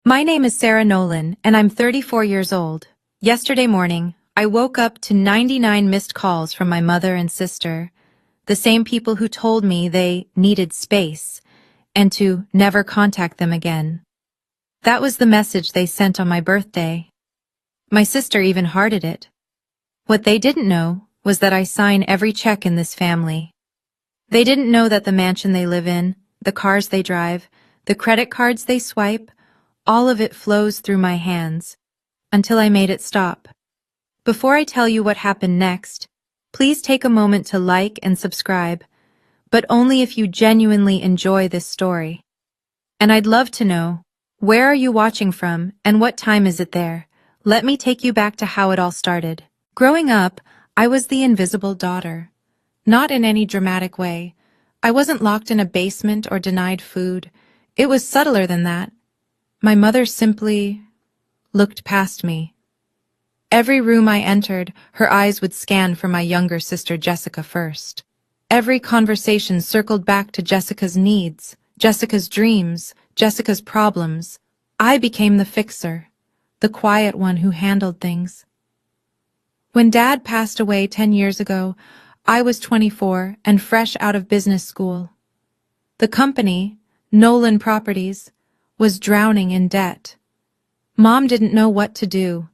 My name is Sarah Nolan, and I'm 34 years old. Yesterday morning, I woke up to 99 missed calls from my mother and sister, the same people who told me they needed space and to never contact them again. That was the message they sent on my birthday. My sister even hearted it. What they didn't know was that I sign every check in this family. They didn't know that the mansion they live in, the cars they drive, the credit cards they swipe, all of it flows through my hands, until I made it stop. Before I tell you what happened next, please take a moment to like and subscribe, but only if you genuinely enjoy this story. And I'd love to know, where are you watching from and what time is it there? Let me take you back to how it all started. Growing up, I was the invisible daughter. Not in any dramatic way. I wasn't locked in a basement or denied food. It was subtler than that. My mother simply looked past me. Every room I entered, her eyes would scan for my younger sister Jessica first. Every conversation circled back to Jessica's needs, Jessica's dreams, Jessica's problems. I became the fixer, the quiet one who handled things. When Dad passed away 10 years ago, I was 24 and fresh out of business school. The company, Nolan Properties, was drowning in debt. Mom didn't know what to do.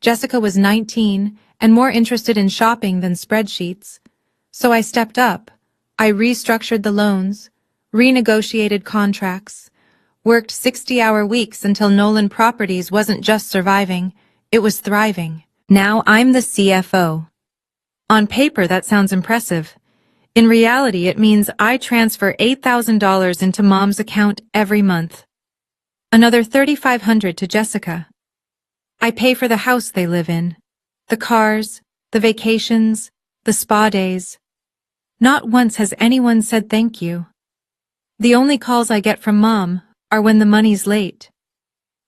Jessica was 19 and more interested in shopping than spreadsheets. So I stepped up. I restructured the loans, renegotiated contracts, worked 60-hour weeks until Nolan Properties wasn't just surviving, it was thriving. Now I'm the CFO. On paper, that sounds impressive. In reality, it means I transfer $8,000 into Mom's account every month. Another $3,500 to Jessica. I pay for the house they live in, the cars, the vacations, the spa days. Not once has anyone said thank you. The only calls I get from Mom are when the money's late.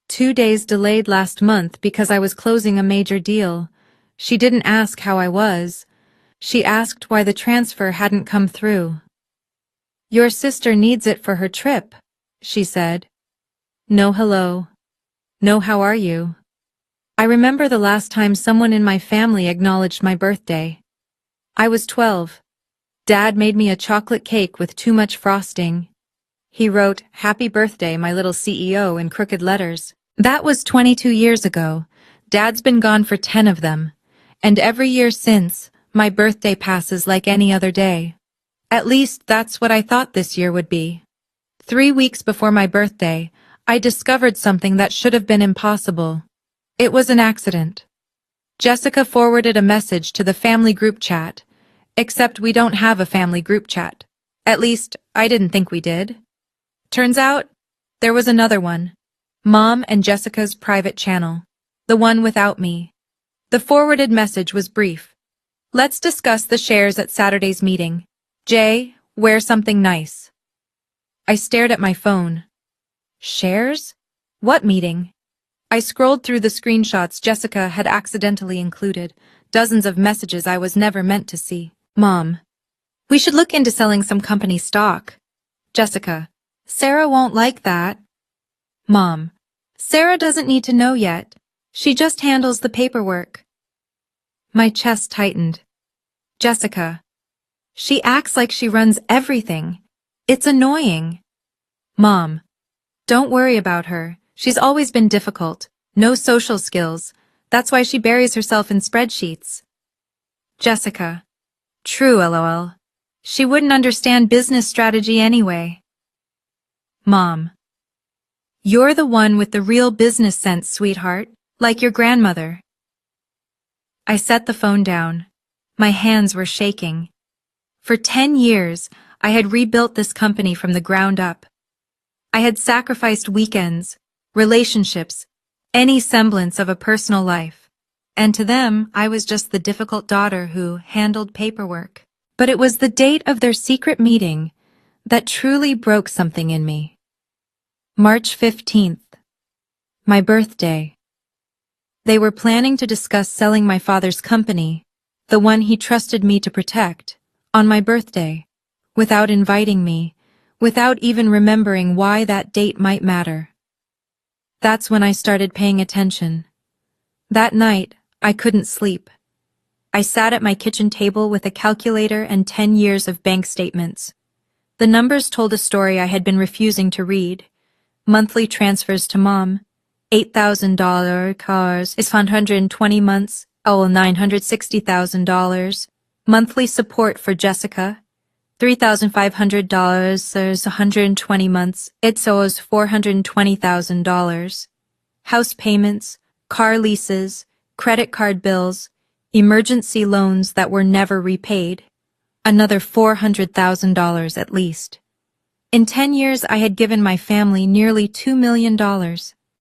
2 days delayed last month because I was closing a major deal. She didn't ask how I was. She asked why the transfer hadn't come through. "Your sister needs it for her trip," she said. No hello. No how are you. I remember the last time someone in my family acknowledged my birthday. I was 12. Dad made me a chocolate cake with too much frosting. He wrote, "Happy birthday, my little CEO," in crooked letters. That was 22 years ago. Dad's been gone for 10 of them. And every year since, my birthday passes like any other day. At least that's what I thought this year would be. 3 weeks before my birthday, I discovered something that should have been impossible. It was an accident. Jessica forwarded a message to the family group chat, except we don't have a family group chat. At least, I didn't think we did. Turns out, there was another one. Mom and Jessica's private channel. The one without me. The forwarded message was brief. "Let's discuss the shares at Saturday's meeting. Jay, wear something nice." I stared at my phone. Shares? What meeting? I scrolled through the screenshots Jessica had accidentally included, dozens of messages I was never meant to see. "Mom, we should look into selling some company stock." Jessica, "Sarah won't like that." Mom, "Sarah doesn't need to know yet. She just handles the paperwork." My chest tightened. Jessica, "She acts like she runs everything. It's annoying." Mom, "Don't worry about her. She's always been difficult. No social skills. That's why she buries herself in spreadsheets." Jessica, "True, lol. She wouldn't understand business strategy anyway." Mom, "You're the one with the real business sense, sweetheart, like your grandmother." I set the phone down. My hands were shaking. For 10 years, I had rebuilt this company from the ground up. I had sacrificed weekends, relationships, any semblance of a personal life. And to them, I was just the difficult daughter who handled paperwork. But it was the date of their secret meeting that truly broke something in me. March 15th. My birthday. They were planning to discuss selling my father's company, the one he trusted me to protect, on my birthday, without inviting me, without even remembering why that date might matter. That's when I started paying attention. That night, I couldn't sleep. I sat at my kitchen table with a calculator and 10 years of bank statements. The numbers told a story I had been refusing to read. Monthly transfers to Mom, $8,000, cars is 120 months, $960,000. Monthly support for Jessica, $3,500, there's 120 months, it's owes $420,000. House payments, car leases, credit card bills, emergency loans that were never repaid. Another $400,000 at least. In 10 years, I had given my family nearly $2 million.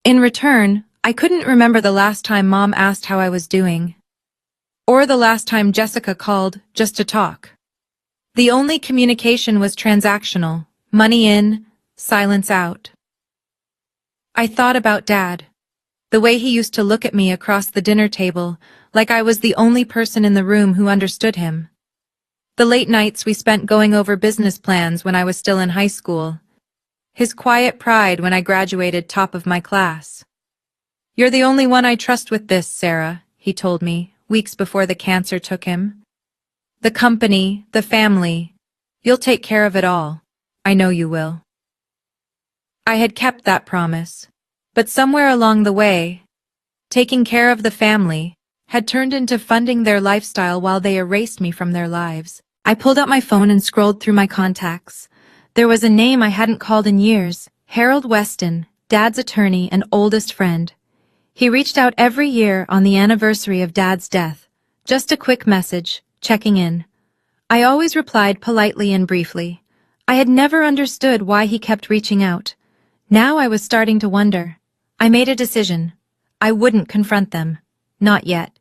In return, I couldn't remember the last time Mom asked how I was doing, or the last time Jessica called just to talk. The only communication was transactional, money in, silence out. I thought about Dad, the way he used to look at me across the dinner table, like I was the only person in the room who understood him. The late nights we spent going over business plans when I was still in high school. His quiet pride when I graduated top of my class. "You're the only one I trust with this, Sarah," he told me, weeks before the cancer took him. "The company, the family, you'll take care of it all. I know you will." I had kept that promise, but somewhere along the way, taking care of the family had turned into funding their lifestyle while they erased me from their lives. I pulled out my phone and scrolled through my contacts. There was a name I hadn't called in years, Harold Weston, Dad's attorney and oldest friend. He reached out every year on the anniversary of Dad's death. Just a quick message, checking in. I always replied politely and briefly. I had never understood why he kept reaching out. Now I was starting to wonder. I made a decision. I wouldn't confront them. Not yet.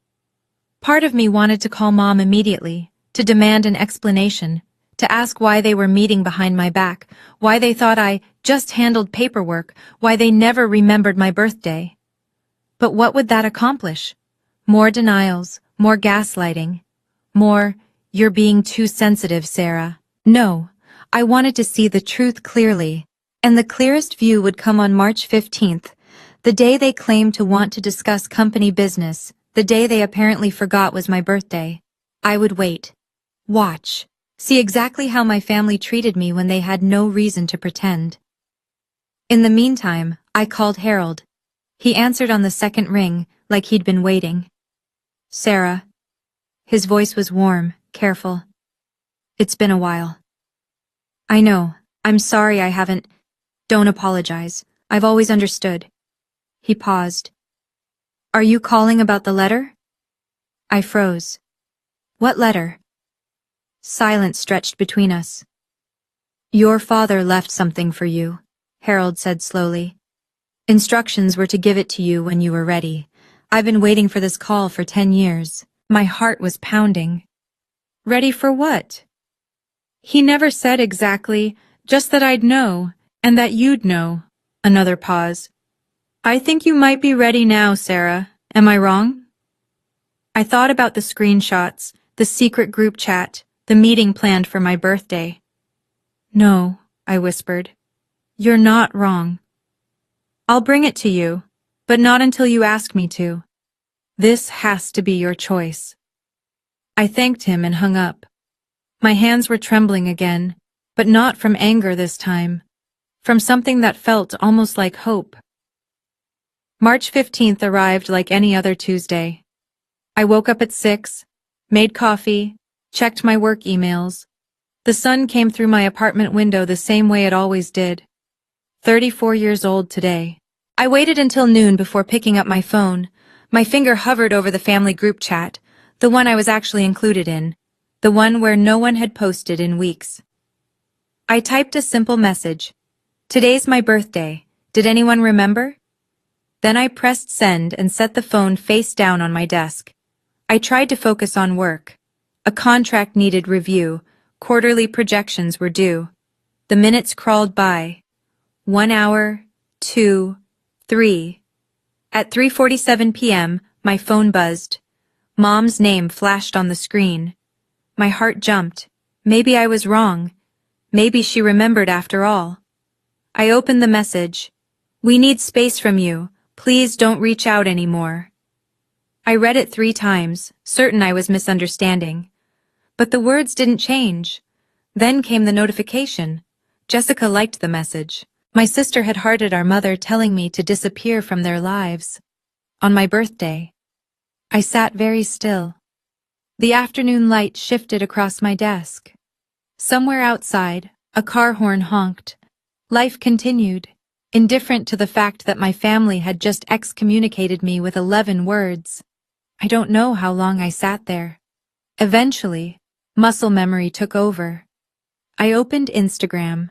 Part of me wanted to call Mom immediately, to demand an explanation, to ask why they were meeting behind my back, why they thought I just handled paperwork, why they never remembered my birthday. But what would that accomplish? More denials, more gaslighting, more, "You're being too sensitive, Sarah." No, I wanted to see the truth clearly, and the clearest view would come on March 15th, the day they claimed to want to discuss company business, the day they apparently forgot was my birthday. I would wait. Watch. See exactly how my family treated me when they had no reason to pretend. In the meantime, I called Harold. He answered on the second ring, like he'd been waiting. "Sarah." His voice was warm, careful. "It's been a while." "I know. I'm sorry I haven't." "Don't apologize. I've always understood." He paused. "Are you calling about the letter?" I froze. "What letter?" Silence stretched between us. "Your father left something for you," Harold said slowly. "Instructions were to give it to you when you were ready. I've been waiting for this call for 10 years. My heart was pounding. Ready for what? He never said exactly, just that I'd know, and that you'd know. Another pause. "I think you might be ready now, Sarah. Am I wrong?" I thought about the screenshots, the secret group chat, the meeting planned for my birthday. "No," I whispered. "You're not wrong. I'll bring it to you, but not until you ask me to. This has to be your choice." I thanked him and hung up. My hands were trembling again, but not from anger this time, from something that felt almost like hope. March 15th arrived like any other Tuesday. I woke up at 6, made coffee, checked my work emails. The sun came through my apartment window the same way it always did. 34 years old today. I waited until noon before picking up my phone. My finger hovered over the family group chat, the one I was actually included in, the one where no one had posted in weeks. I typed a simple message. "Today's my birthday. Did anyone remember?" Then I pressed send and set the phone face down on my desk. I tried to focus on work. A contract needed review. Quarterly projections were due. The minutes crawled by. 1 hour, 2, 3. At 3:47 p.m., my phone buzzed. Mom's name flashed on the screen. My heart jumped. Maybe I was wrong. Maybe she remembered after all. I opened the message. "We need space from you. Please don't reach out anymore. I read it 3 times, certain I was misunderstanding. But the words didn't change. Then came the notification. Jessica liked the message. My sister had hearted our mother, telling me to disappear from their lives. On my birthday. I sat very still. The afternoon light shifted across my desk. Somewhere outside, a car horn honked. Life continued, indifferent to the fact that my family had just excommunicated me with 11 words. I don't know how long I sat there. Eventually, muscle memory took over. I opened Instagram.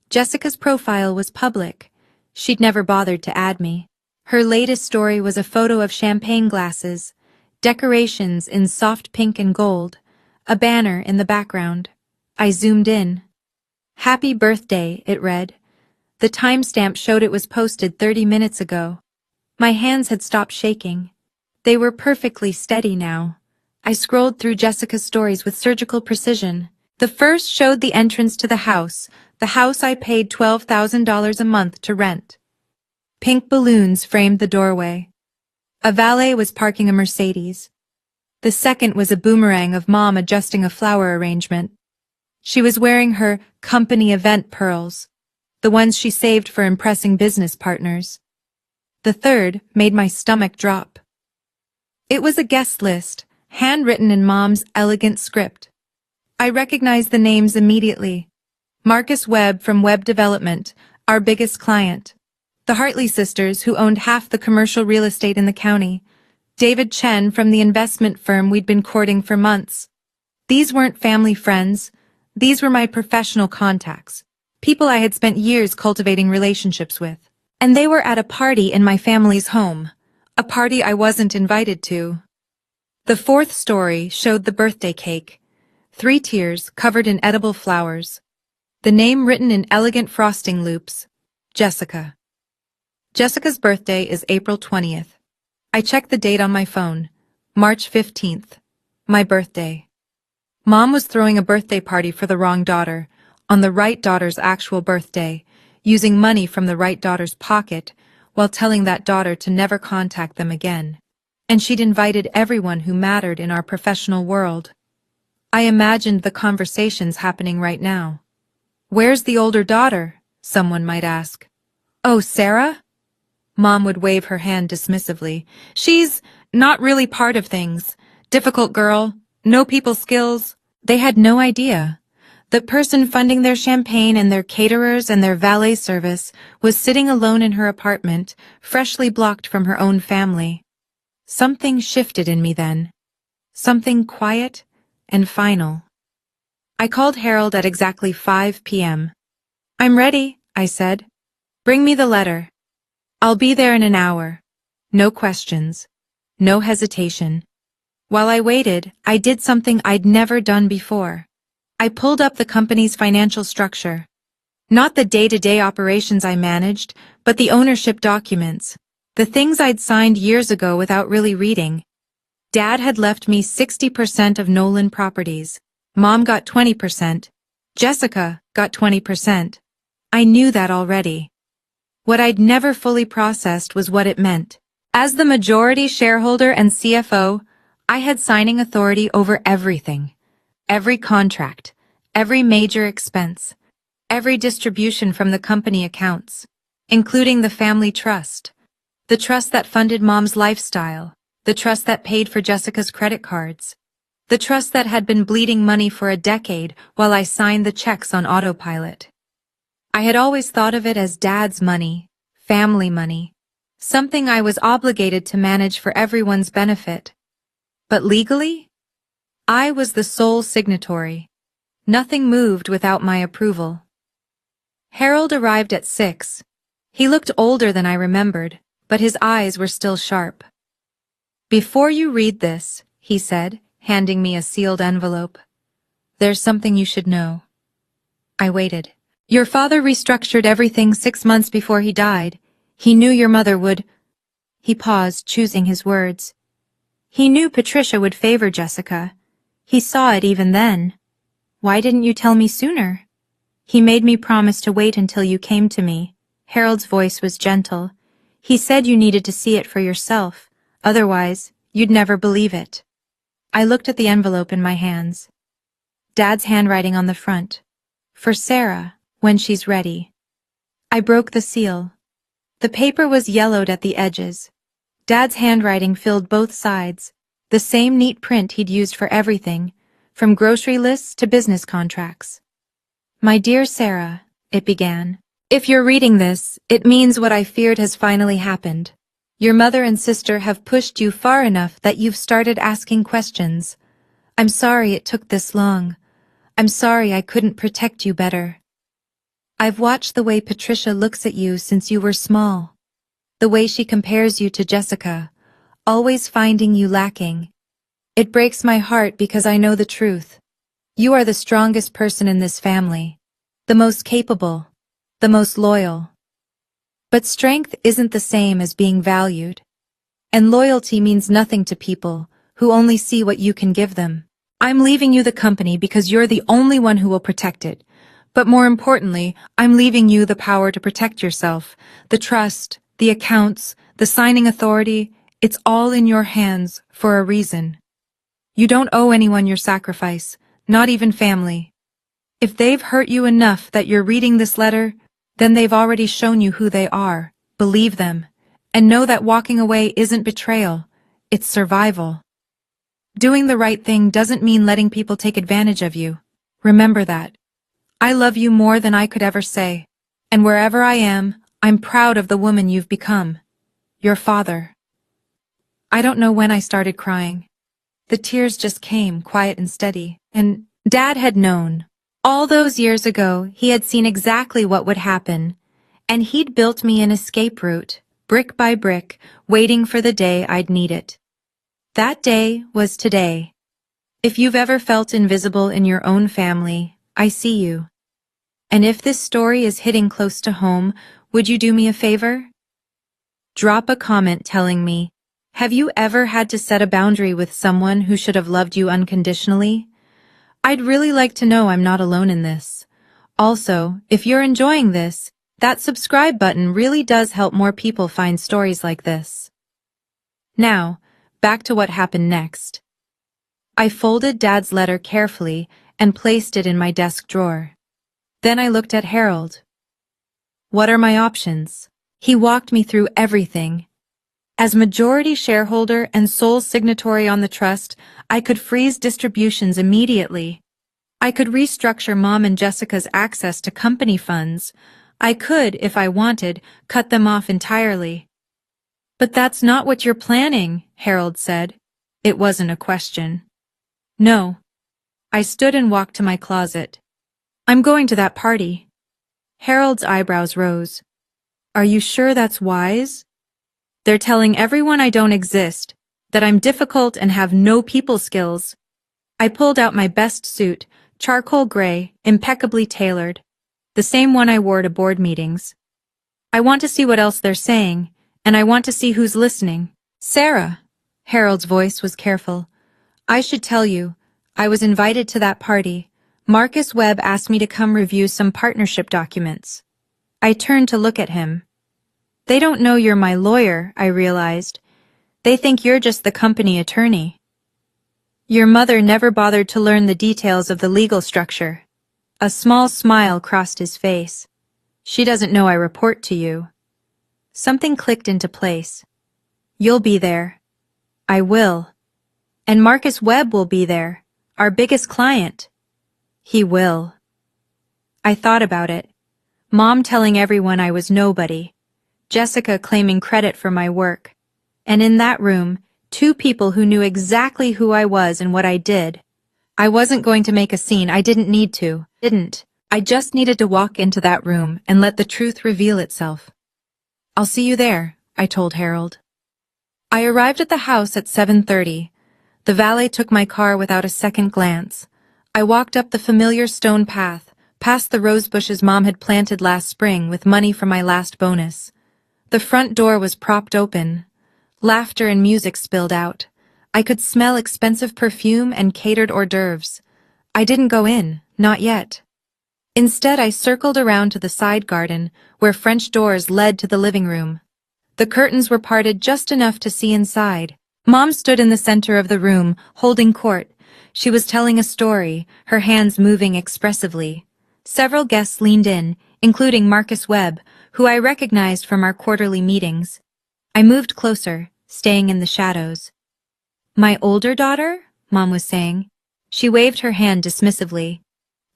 Jessica's profile was public. She'd never bothered to add me. Her latest story was a photo of champagne glasses, decorations in soft pink and gold, a banner in the background. I zoomed in. Happy birthday, it read. The timestamp showed it was posted 30 minutes ago. My hands had stopped shaking. They were perfectly steady now. I scrolled through Jessica's stories with surgical precision. The first showed the entrance to the house I paid $12,000 a month to rent. Pink balloons framed the doorway. A valet was parking a Mercedes. The second was a boomerang of Mom adjusting a flower arrangement. She was wearing her company event pearls, the ones she saved for impressing business partners. The third made my stomach drop. It was a guest list, handwritten in Mom's elegant script. I recognized the names immediately. Marcus Webb from Web Development, our biggest client. The Hartley sisters, who owned half the commercial real estate in the county. David Chen from the investment firm we'd been courting for months. These weren't family friends. These were my professional contacts, people I had spent years cultivating relationships with. And they were at a party in my family's home, a party I wasn't invited to. The fourth story showed the birthday cake, 3 tiers covered in edible flowers. The name written in elegant frosting loops, Jessica. Jessica's birthday is April 20th. I checked the date on my phone, March 15th, my birthday. Mom was throwing a birthday party for the wrong daughter, on the right daughter's actual birthday, using money from the right daughter's pocket, while telling that daughter to never contact them again. And she'd invited everyone who mattered in our professional world. I imagined the conversations happening right now. Where's the older daughter? Someone might ask. Oh, Sarah? Mom would wave her hand dismissively. She's not really part of things. Difficult girl, no people skills. They had no idea. The person funding their champagne and their caterers and their valet service was sitting alone in her apartment, freshly blocked from her own family. Something shifted in me then. Something quiet and final. I called Harold at exactly 5 p.m. I'm ready, I said. Bring me the letter. I'll be there in an hour. No questions. No hesitation. While I waited, I did something I'd never done before. I pulled up the company's financial structure. Not the day-to-day operations I managed, but the ownership documents. The things I'd signed years ago without really reading. Dad had left me 60% of Nolan Properties. Mom got 20%. Jessica got 20%. I knew that already. What I'd never fully processed was what it meant. As the majority shareholder and CFO, I had signing authority over everything. Every contract, every major expense, every distribution from the company accounts, including the family trust, the trust that funded Mom's lifestyle, the trust that paid for Jessica's credit cards, the trust that had been bleeding money for a decade while I signed the checks on autopilot. I had always thought of it as Dad's money, family money, something I was obligated to manage for everyone's benefit. But legally, I was the sole signatory. Nothing moved without my approval. Harold arrived at 6. He looked older than I remembered, but his eyes were still sharp. Before you read this, he said, handing me a sealed envelope, there's something you should know. I waited. Your father restructured everything 6 months before he died. He knew your mother would... He paused, choosing his words. He knew Patricia would favor Jessica. He saw it even then. Why didn't you tell me sooner? He made me promise to wait until you came to me. Harold's voice was gentle. He said you needed to see it for yourself, otherwise, you'd never believe it. I looked at the envelope in my hands. Dad's handwriting on the front. For Sarah, when she's ready. I broke the seal. The paper was yellowed at the edges. Dad's handwriting filled both sides, the same neat print he'd used for everything, from grocery lists to business contracts. My dear Sarah, it began. If you're reading this, it means what I feared has finally happened. Your mother and sister have pushed you far enough that you've started asking questions. I'm sorry it took this long. I'm sorry I couldn't protect you better. I've watched the way Patricia looks at you since you were small. The way she compares you to Jessica, always finding you lacking. It breaks my heart because I know the truth. You are the strongest person in this family, the most capable, the most loyal. But strength isn't the same as being valued. And loyalty means nothing to people who only see what you can give them. I'm leaving you the company because you're the only one who will protect it. But more importantly, I'm leaving you the power to protect yourself, the trust, the accounts, the signing authority. It's all in your hands for a reason. You don't owe anyone your sacrifice, not even family. If they've hurt you enough that you're reading this letter, then they've already shown you who they are. Believe them. And know that walking away isn't betrayal. It's survival. Doing the right thing doesn't mean letting people take advantage of you. Remember that. I love you more than I could ever say. And wherever I am, I'm proud of the woman you've become. Your father. I don't know when I started crying. The tears just came, quiet and steady, and Dad had known. All those years ago, he had seen exactly what would happen, and he'd built me an escape route, brick by brick, waiting for the day I'd need it. That day was today. If you've ever felt invisible in your own family, I see you. And if this story is hitting close to home, would you do me a favor? Drop a comment telling me, have you ever had to set a boundary with someone who should have loved you unconditionally? I'd really like to know I'm not alone in this. Also, if you're enjoying this, that subscribe button really does help more people find stories like this. Now, back to what happened next. I folded Dad's letter carefully and placed it in my desk drawer. Then I looked at Harold. What are my options? He walked me through everything. As majority shareholder and sole signatory on the trust, I could freeze distributions immediately. I could restructure Mom and Jessica's access to company funds. I could, if I wanted, cut them off entirely. But that's not what you're planning, Harold said. It wasn't a question. No. I stood and walked to my closet. I'm going to that party. Harold's eyebrows rose. Are you sure that's wise? They're telling everyone I don't exist, that I'm difficult and have no people skills. I pulled out my best suit, charcoal gray, impeccably tailored, the same one I wore to board meetings. I want to see what else they're saying, and I want to see who's listening. Sarah, Harold's voice was careful. I should tell you, I was invited to that party. Marcus Webb asked me to come review some partnership documents. I turned to look at him. They don't know you're my lawyer, I realized. They think you're just the company attorney. Your mother never bothered to learn the details of the legal structure. A small smile crossed his face. She doesn't know I report to you. Something clicked into place. You'll be there. I will. And Marcus Webb will be there, our biggest client. He will. I thought about it. Mom telling everyone I was nobody. Jessica claiming credit for my work. And in that room, two people who knew exactly who I was and what I did. I wasn't going to make a scene. I didn't need to. I just needed to walk into that room and let the truth reveal itself. I'll see you there, I told Harold. I arrived at the house at 7:30. The valet took my car without a second glance. I walked up the familiar stone path, past the rose bushes Mom had planted last spring with money from my last bonus. The front door was propped open. Laughter and music spilled out. I could smell expensive perfume and catered hors d'oeuvres. I didn't go in, not yet. Instead, I circled around to the side garden, where French doors led to the living room. The curtains were parted just enough to see inside. Mom stood in the center of the room, holding court. She was telling a story, her hands moving expressively. Several guests leaned in, including Marcus Webb, who I recognized from our quarterly meetings. I moved closer, staying in the shadows. My older daughter? Mom was saying. She waved her hand dismissively.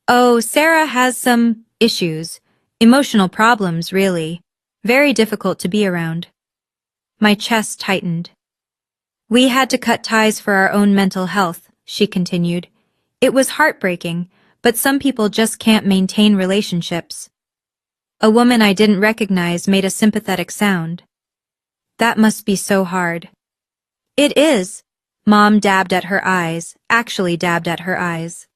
Oh, Sarah has some issues. Emotional problems, really. Very difficult to be around. My chest tightened. We had to cut ties for our own mental health, she continued. It was heartbreaking, but some people just can't maintain relationships. A woman I didn't recognize made a sympathetic sound. That must be so hard. It is. Mom dabbed at her eyes, actually dabbed at her eyes.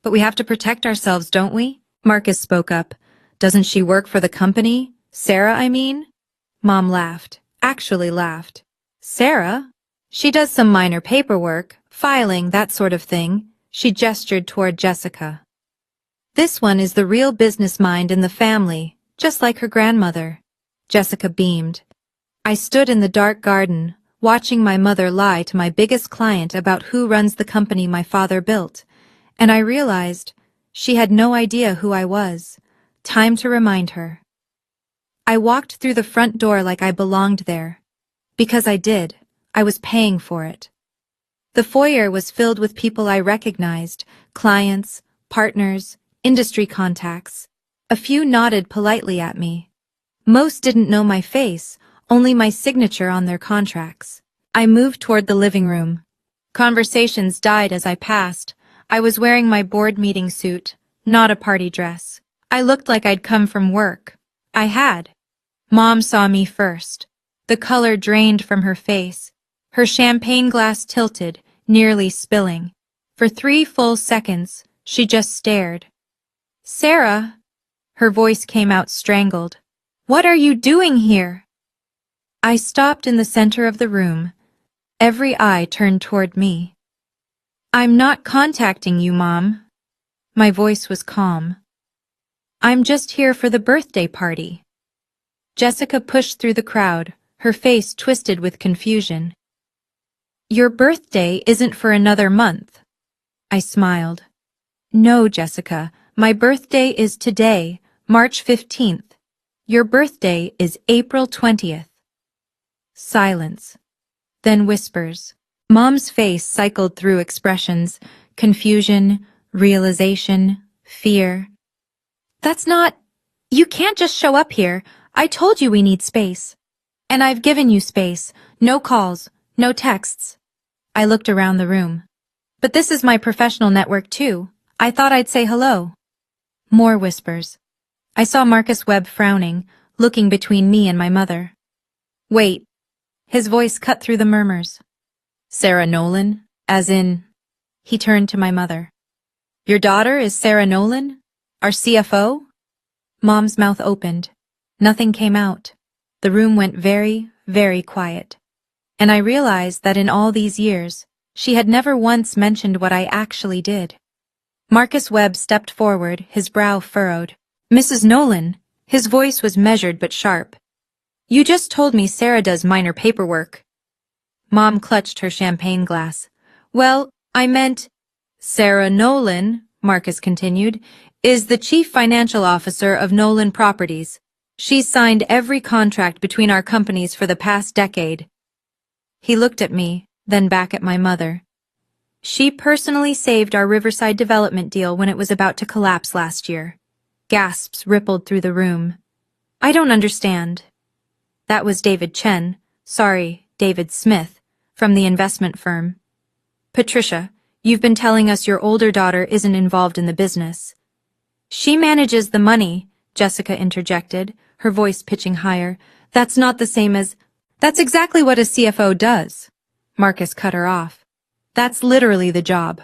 But we have to protect ourselves, don't we? Marcus spoke up. Doesn't she work for the company? Sarah, I mean? Mom laughed, actually laughed. Sarah? She does some minor paperwork, filing, that sort of thing. She gestured toward Jessica. This one is the real business mind in the family, just like her grandmother. Jessica beamed. I stood in the dark garden, watching my mother lie to my biggest client about who runs the company my father built, and I realized she had no idea who I was. Time to remind her. I walked through the front door like I belonged there. Because I did. I was paying for it. The foyer was filled with people I recognized, clients, partners, industry contacts. A few nodded politely at me. Most didn't know my face, only my signature on their contracts. I moved toward the living room. Conversations died as I passed. I was wearing my board meeting suit, not a party dress. I looked like I'd come from work. I had. Mom saw me first. The color drained from her face. Her champagne glass tilted, nearly spilling. For 3 full seconds, she just stared. Sarah, her voice came out strangled. What are you doing here? I stopped in the center of the room. Every eye turned toward me. I'm not contacting you, Mom. My voice was calm. I'm just here for the birthday party. Jessica pushed through the crowd, her face twisted with confusion. Your birthday isn't for another month. I smiled. No, Jessica, my birthday is today, March 15th. Your birthday is April 20th. Silence. Then whispers. Mom's face cycled through expressions, confusion, realization, fear. That's not... You can't just show up here. I told you we need space. And I've given you space. No calls, no texts. I looked around the room. But this is my professional network too. I thought I'd say hello. More whispers. I saw Marcus Webb frowning, looking between me and my mother. Wait. His voice cut through the murmurs. Sarah Nolan? As in... He turned to my mother. Your daughter is Sarah Nolan? Our CFO? Mom's mouth opened. Nothing came out. The room went very, very quiet. And I realized that in all these years, she had never once mentioned what I actually did. Marcus Webb stepped forward, his brow furrowed. Mrs. Nolan, his voice was measured but sharp. You just told me Sarah does minor paperwork. Mom clutched her champagne glass. Well, I meant... Sarah Nolan, Marcus continued, is the chief financial officer of Nolan Properties. She's signed every contract between our companies for the past decade. He looked at me, then back at my mother. She personally saved our Riverside development deal when it was about to collapse last year. Gasps rippled through the room. I don't understand. That was David Chen, David Smith, from the investment firm. Patricia, you've been telling us your older daughter isn't involved in the business. She manages the money, Jessica interjected, her voice pitching higher. That's not the same as... That's exactly what a CFO does. Marcus cut her off. That's literally the job.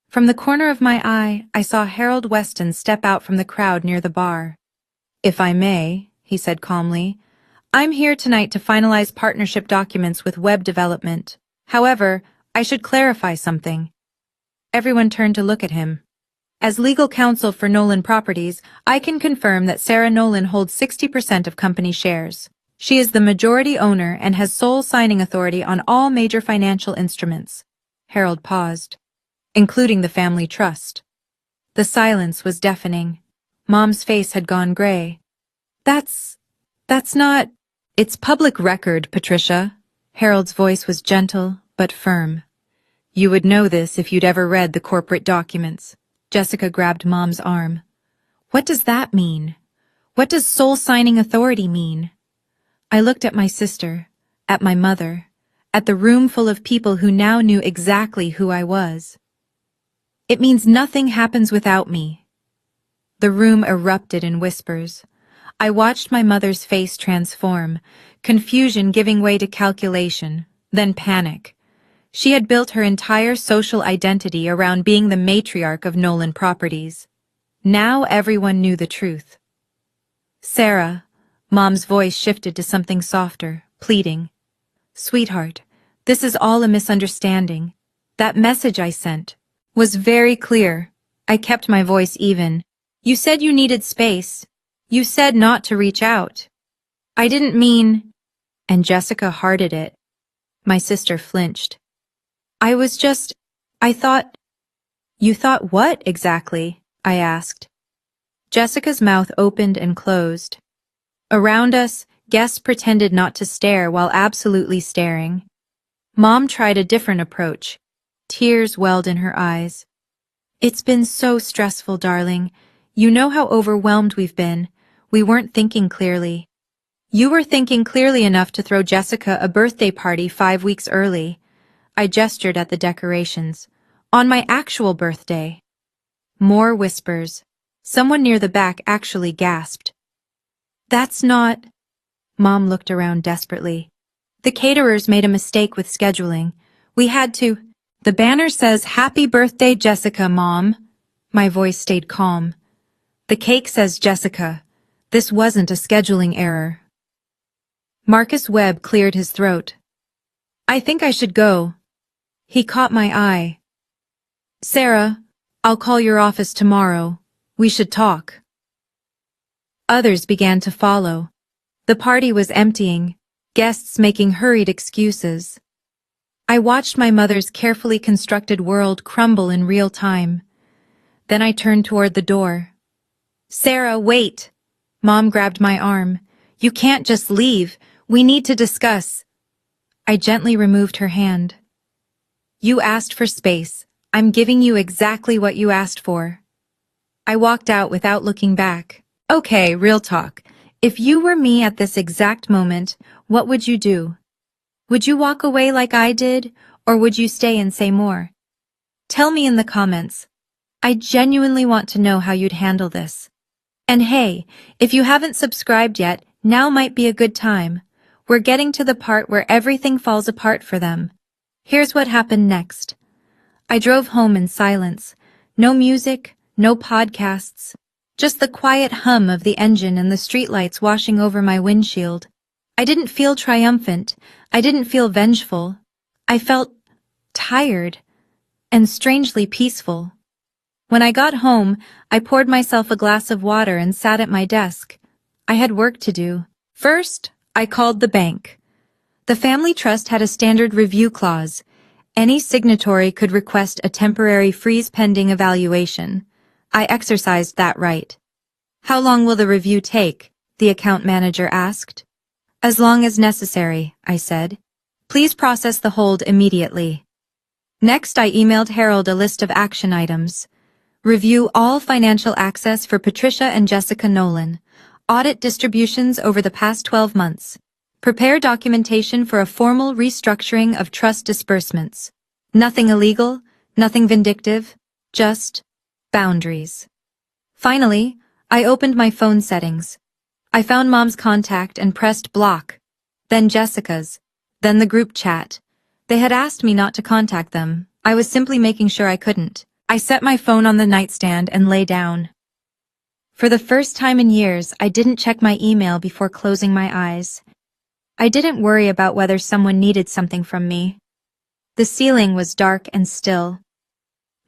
From the corner of my eye, I saw Harold Weston step out from the crowd near the bar. If I may, he said calmly, I'm here tonight to finalize partnership documents with Web Development. However, I should clarify something. Everyone turned to look at him. As legal counsel for Nolan Properties, I can confirm that Sarah Nolan holds 60% of company shares. She is the majority owner and has sole signing authority on all major financial instruments. Harold paused, including the family trust. The silence was deafening. Mom's face had gone gray. That's not... It's public record, Patricia. Harold's voice was gentle, but firm. You would know this if you'd ever read the corporate documents. Jessica grabbed Mom's arm. What does that mean? What does sole signing authority mean? I looked at my sister, at my mother, at the room full of people who now knew exactly who I was. It means nothing happens without me. The room erupted in whispers. I watched my mother's face transform, confusion giving way to calculation, then panic. She had built her entire social identity around being the matriarch of Nolan Properties. Now everyone knew the truth. Sarah, Mom's voice shifted to something softer, pleading. Sweetheart, this is all a misunderstanding. That message I sent was very clear. I kept my voice even. You said you needed space. You said not to reach out. I didn't mean... And Jessica hearted it. My sister flinched. I thought... You thought what, exactly? I asked. Jessica's mouth opened and closed. Around us, guests pretended not to stare while absolutely staring. Mom tried a different approach. Tears welled in her eyes. It's been so stressful, darling. You know how overwhelmed we've been. We weren't thinking clearly. You were thinking clearly enough to throw Jessica a birthday party 5 weeks early. I gestured at the decorations. On my actual birthday. More whispers. Someone near the back actually gasped. That's not... Mom looked around desperately. The caterers made a mistake with scheduling. We had to... The banner says, Happy Birthday, Jessica, Mom. My voice stayed calm. The cake says Jessica. This wasn't a scheduling error. Marcus Webb cleared his throat. I think I should go. He caught my eye. Sarah, I'll call your office tomorrow. We should talk. Others began to follow. The party was emptying, guests making hurried excuses. I watched my mother's carefully constructed world crumble in real time. Then I turned toward the door. Sarah, wait! Mom grabbed my arm. You can't just leave. We need to discuss. I gently removed her hand. You asked for space. I'm giving you exactly what you asked for. I walked out without looking back. Okay, real talk. If you were me at this exact moment, what would you do? Would you walk away like I did, or would you stay and say more? Tell me in the comments. I genuinely want to know how you'd handle this. And hey, if you haven't subscribed yet, now might be a good time. We're getting to the part where everything falls apart for them. Here's what happened next. I drove home in silence. No music, no podcasts. Just the quiet hum of the engine and the streetlights washing over my windshield. I didn't feel triumphant. I didn't feel vengeful. I felt tired and strangely peaceful. When I got home, I poured myself a glass of water and sat at my desk. I had work to do. First, I called the bank. The family trust had a standard review clause. Any signatory could request a temporary freeze pending evaluation. I exercised that right. How long will the review take? The account manager asked. As long as necessary, I said. Please process the hold immediately. Next, I emailed Harold a list of action items. Review all financial access for Patricia and Jessica Nolan. Audit distributions over the past 12 months. Prepare documentation for a formal restructuring of trust disbursements. Nothing illegal, nothing vindictive, just boundaries. Finally, I opened my phone settings. I found Mom's contact and pressed block, then Jessica's, then the group chat. They had asked me not to contact them. I was simply making sure I couldn't. I set my phone on the nightstand and lay down. For the first time in years, I didn't check my email before closing my eyes. I didn't worry about whether someone needed something from me. The ceiling was dark and still.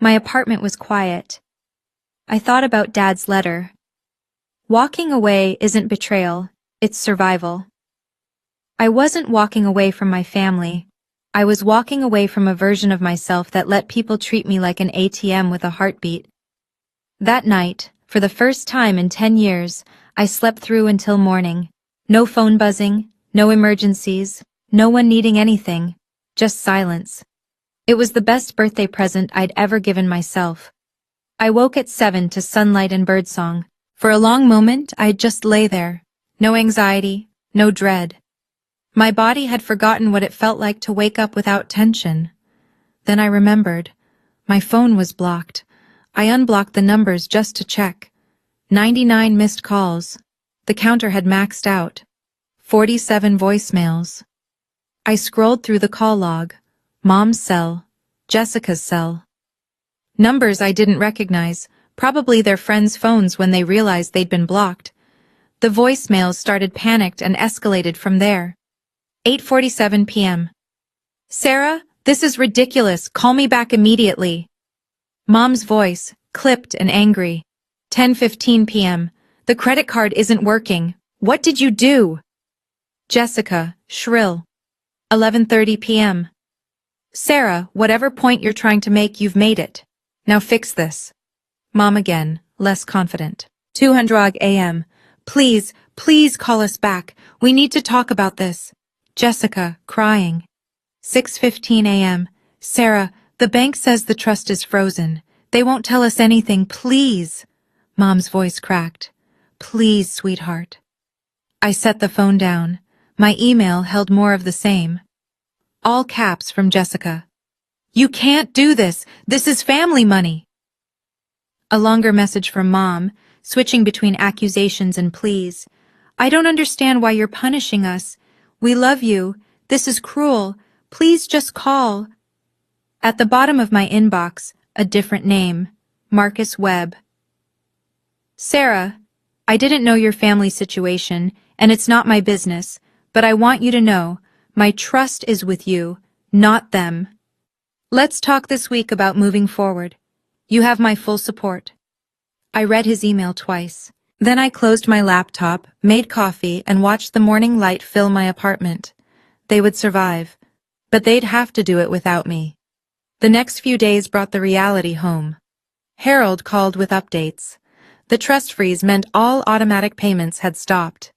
My apartment was quiet. I thought about Dad's letter. Walking away isn't betrayal, it's survival. I wasn't walking away from my family. I was walking away from a version of myself that let people treat me like an ATM with a heartbeat. That night, for the first time in 10 years, I slept through until morning. No phone buzzing, no emergencies, no one needing anything, just silence. It was the best birthday present I'd ever given myself. I woke at 7 to sunlight and birdsong. For a long moment, I'd just lay there. No anxiety, no dread. My body had forgotten what it felt like to wake up without tension. Then I remembered. My phone was blocked. I unblocked the numbers just to check. 99 missed calls. The counter had maxed out. 47 voicemails. I scrolled through the call log. Mom's cell. Jessica's cell. Numbers I didn't recognize, probably their friends' phones when they realized they'd been blocked. The voicemails started panicked and escalated from there. 8:47 p.m. Sarah, this is ridiculous. Call me back immediately. Mom's voice, clipped and angry. 10:15 p.m. The credit card isn't working. What did you do? Jessica, shrill. 11:30 p.m. Sarah, whatever point you're trying to make, you've made it. Now fix this. Mom again, less confident. 2:00 a.m. Please, please call us back. We need to talk about this. Jessica, crying. 6:15 a.m. Sarah, the bank says the trust is frozen. They won't tell us anything, please. Mom's voice cracked. Please, sweetheart. I set the phone down. My email held more of the same. All caps from Jessica. You can't do this. This is family money. A longer message from Mom, switching between accusations and pleas. I don't understand why you're punishing us. We love you. This is cruel. Please just call. At the bottom of my inbox, a different name. Marcus Webb. Sarah, I didn't know your family situation, and it's not my business, but I want you to know, my trust is with you, not them. Let's talk this week about moving forward. You have my full support. I read his email twice. Then I closed my laptop, made coffee, and watched the morning light fill my apartment. They would survive, but they'd have to do it without me. The next few days brought the reality home. Harold called with updates. The trust freeze meant all automatic payments had stopped.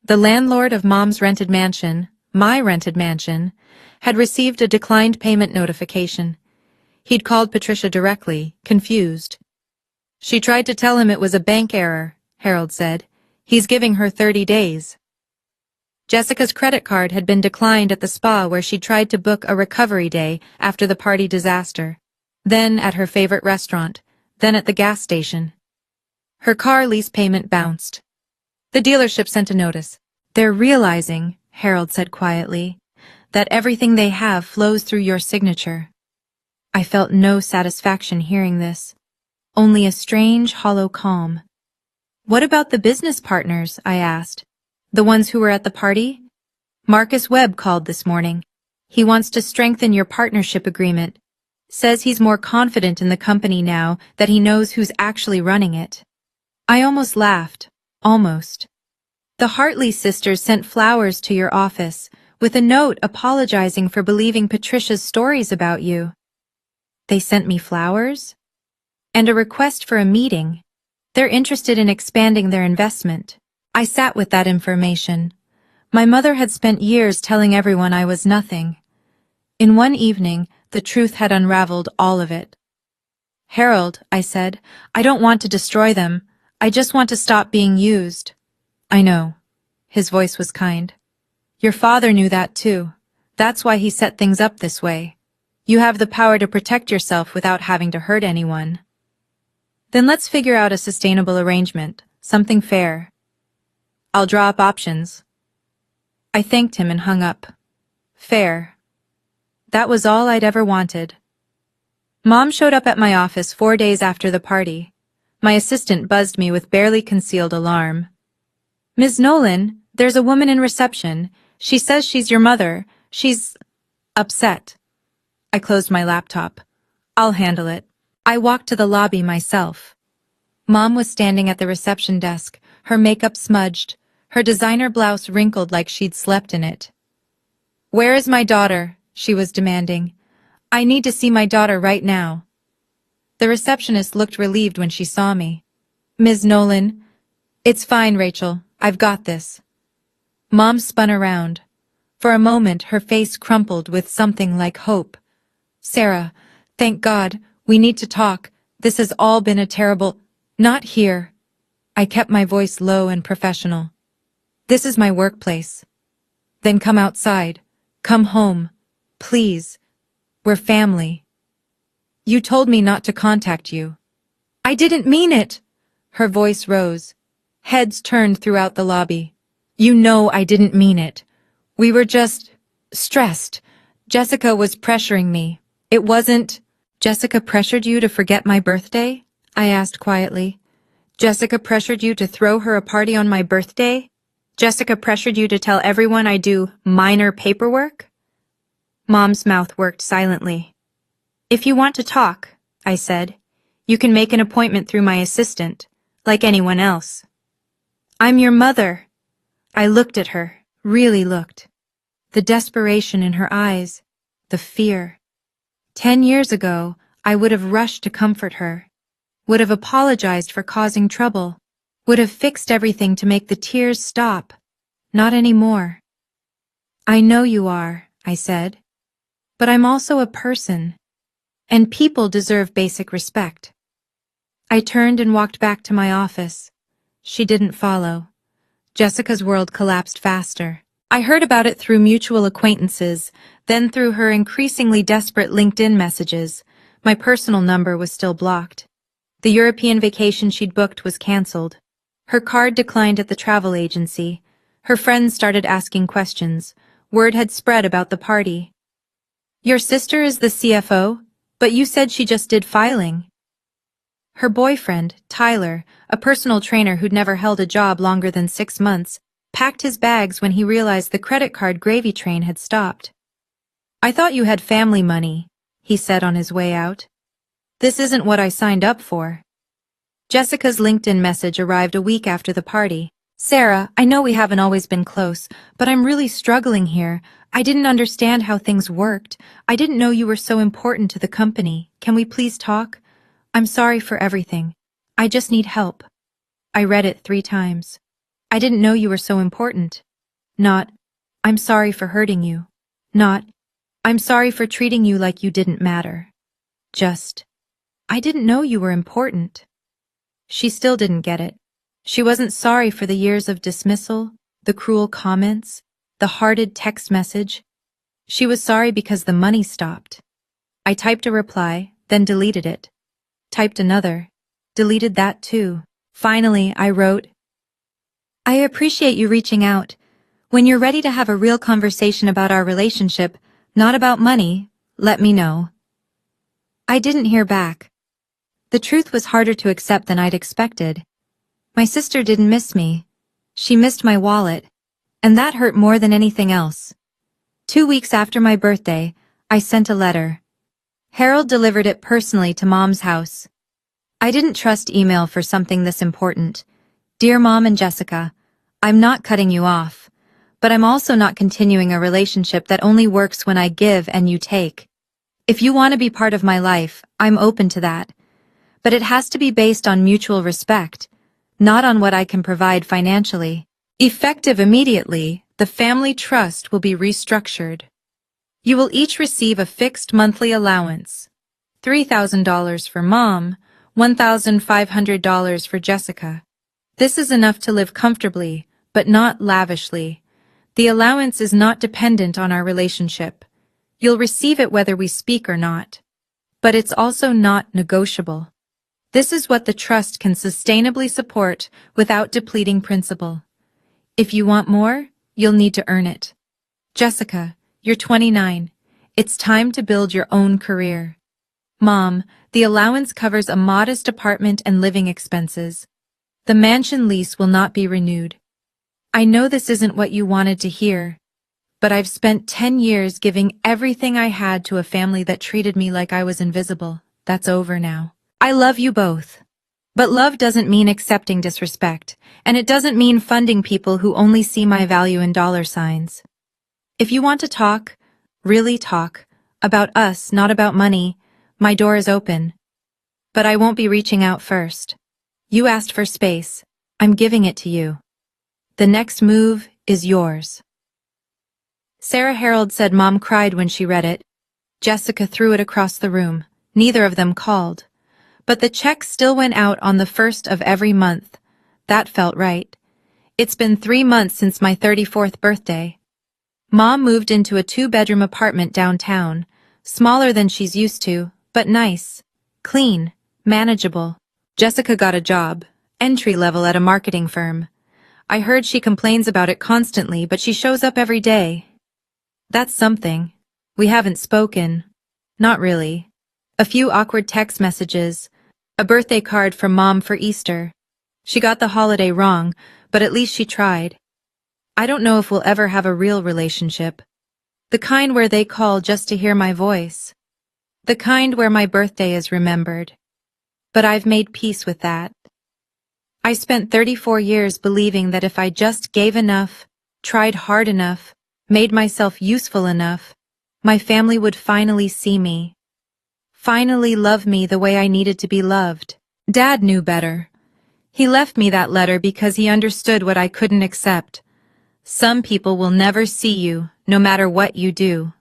The landlord of Mom's rented mansion, my rented mansion, had received a declined payment notification. He'd called Patricia directly, confused. She tried to tell him it was a bank error, Harold said. He's giving her 30 days. Jessica's credit card had been declined at the spa where she tried to book a recovery day after the party disaster. Then at her favorite restaurant, then at the gas station. Her car lease payment bounced. The dealership sent a notice. They're realizing, Harold said quietly, that everything they have flows through your signature. I felt no satisfaction hearing this. Only a strange, hollow calm. What about the business partners? I asked. The ones who were at the party? Marcus Webb called this morning. He wants to strengthen your partnership agreement. Says he's more confident in the company now that he knows who's actually running it. I almost laughed. Almost. The Hartley sisters sent flowers to your office with a note apologizing for believing Patricia's stories about you. They sent me flowers? And a request for a meeting. They're interested in expanding their investment. I sat with that information. My mother had spent years telling everyone I was nothing. In one evening, the truth had unraveled all of it. Harold, I said, I don't want to destroy them. I just want to stop being used. I know. His voice was kind. Your father knew that too. That's why he set things up this way. You have the power to protect yourself without having to hurt anyone. Then let's figure out a sustainable arrangement, something fair. I'll draw up options. I thanked him and hung up. Fair. That was all I'd ever wanted. Mom showed up at my office 4 days after the party. My assistant buzzed me with barely concealed alarm. Ms. Nolan, there's a woman in reception. She says she's your mother. She's upset. I closed my laptop. I'll handle it. I walked to the lobby myself. Mom was standing at the reception desk, her makeup smudged, her designer blouse wrinkled like she'd slept in it. Where is my daughter? She was demanding. I need to see my daughter right now. The receptionist looked relieved when she saw me. Ms. Nolan, it's fine, Rachel. I've got this. Mom spun around. For a moment, her face crumpled with something like hope. Sarah, thank God, we need to talk. This has all been a terrible— Not here. I kept my voice low and professional. This is my workplace. Then come outside. Come home. Please. We're family. You told me not to contact you. I didn't mean it. Her voice rose. Heads turned throughout the lobby. You know I didn't mean it. We were just stressed. Jessica was pressuring me. It wasn't— Jessica pressured you to forget my birthday? I asked quietly. Jessica pressured you to throw her a party on my birthday? Jessica pressured you to tell everyone I do minor paperwork? Mom's mouth worked silently. If you want to talk, I said, you can make an appointment through my assistant, like anyone else. I'm your mother. I looked at her, really looked. The desperation in her eyes, the fear. 10 years ago, I would have rushed to comfort her, would have apologized for causing trouble, would have fixed everything to make the tears stop. Not anymore. I know you are, I said. But I'm also a person, and people deserve basic respect. I turned and walked back to my office. She didn't follow. Jessica's world collapsed faster. I heard about it through mutual acquaintances, then through her increasingly desperate LinkedIn messages. My personal number was still blocked. The European vacation she'd booked was canceled. Her card declined at the travel agency. Her friends started asking questions. Word had spread about the party. Your sister is the CFO, but you said she just did filing. Her boyfriend, Tyler, a personal trainer who'd never held a job longer than 6 months, packed his bags when he realized the credit card gravy train had stopped. I thought you had family money, he said on his way out. This isn't what I signed up for. Jessica's LinkedIn message arrived a week after the party. Sarah, I know we haven't always been close, but I'm really struggling here. I didn't understand how things worked. I didn't know you were so important to the company. Can we please talk? I'm sorry for everything. I just need help. I read it 3 times. I didn't know you were so important. Not, I'm sorry for hurting you. Not, I'm sorry for treating you like you didn't matter. Just, I didn't know you were important. She still didn't get it. She wasn't sorry for the years of dismissal, the cruel comments, the hearted text message. She was sorry because the money stopped. I typed a reply, then deleted it. Typed another, deleted that too. Finally, I wrote, I appreciate you reaching out. When you're ready to have a real conversation about our relationship, not about money, let me know. I didn't hear back. The truth was harder to accept than I'd expected. My sister didn't miss me. She missed my wallet, and that hurt more than anything else. 2 weeks after my birthday, I sent a letter. Harold delivered it personally to Mom's house. I didn't trust email for something this important. Dear Mom and Jessica, I'm not cutting you off, but I'm also not continuing a relationship that only works when I give and you take. If you want to be part of my life, I'm open to that. But it has to be based on mutual respect, not on what I can provide financially. Effective immediately, the family trust will be restructured. You will each receive a fixed monthly allowance. $3,000 for Mom, $1,500 for Jessica. This is enough to live comfortably, but not lavishly. The allowance is not dependent on our relationship. You'll receive it whether we speak or not. But it's also not negotiable. This is what the trust can sustainably support without depleting principal. If you want more, you'll need to earn it. Jessica, you're 29. It's time to build your own career. Mom, the allowance covers a modest apartment and living expenses. The mansion lease will not be renewed. I know this isn't what you wanted to hear, but I've spent 10 years giving everything I had to a family that treated me like I was invisible. That's over now. I love you both. But love doesn't mean accepting disrespect, and it doesn't mean funding people who only see my value in dollar signs. If you want to talk, really talk, about us, not about money, my door is open. But I won't be reaching out first. You asked for space. I'm giving it to you. The next move is yours. Sarah Harold said Mom cried when she read it. Jessica threw it across the room. Neither of them called. But the check still went out on the 1st of every month. That felt right. It's been 3 months since my 34th birthday. Mom moved into a 2-bedroom apartment downtown, smaller than she's used to, but nice, clean, manageable. Jessica got a job, entry level at a marketing firm. I heard she complains about it constantly, but she shows up every day. That's something. We haven't spoken. Not really. A few awkward text messages, a birthday card from Mom for Easter. She got the holiday wrong, but at least she tried. I don't know if we'll ever have a real relationship. The kind where they call just to hear my voice. The kind where my birthday is remembered. But I've made peace with that. I spent 34 years believing that if I just gave enough, tried hard enough, made myself useful enough, my family would finally see me. Finally love me the way I needed to be loved. Dad knew better. He left me that letter because he understood what I couldn't accept. Some people will never see you, no matter what you do.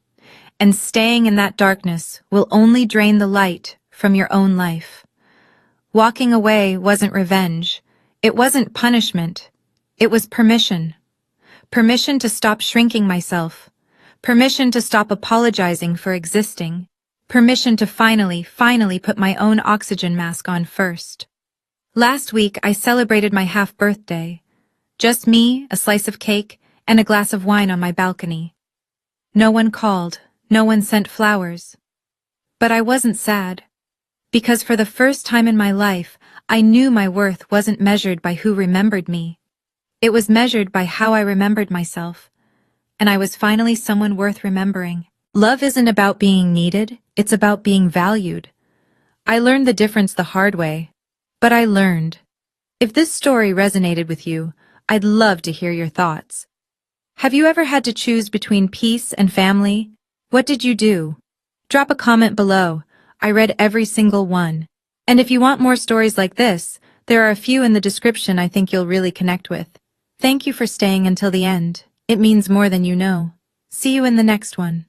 And staying in that darkness will only drain the light from your own life. Walking away wasn't revenge. It wasn't punishment. It was permission. Permission to stop shrinking myself. Permission to stop apologizing for existing. Permission to finally put my own oxygen mask on first. Last week, I celebrated my half-birthday. Just me, a slice of cake, and a glass of wine on my balcony. No one called, no one sent flowers. But I wasn't sad. Because for the first time in my life, I knew my worth wasn't measured by who remembered me. It was measured by how I remembered myself. And I was finally someone worth remembering. Love isn't about being needed, it's about being valued. I learned the difference the hard way. But I learned. If this story resonated with you, I'd love to hear your thoughts. Have you ever had to choose between peace and family? What did you do? Drop a comment below. I read every single one. And if you want more stories like this, there are a few in the description I think you'll really connect with. Thank you for staying until the end. It means more than you know. See you in the next one.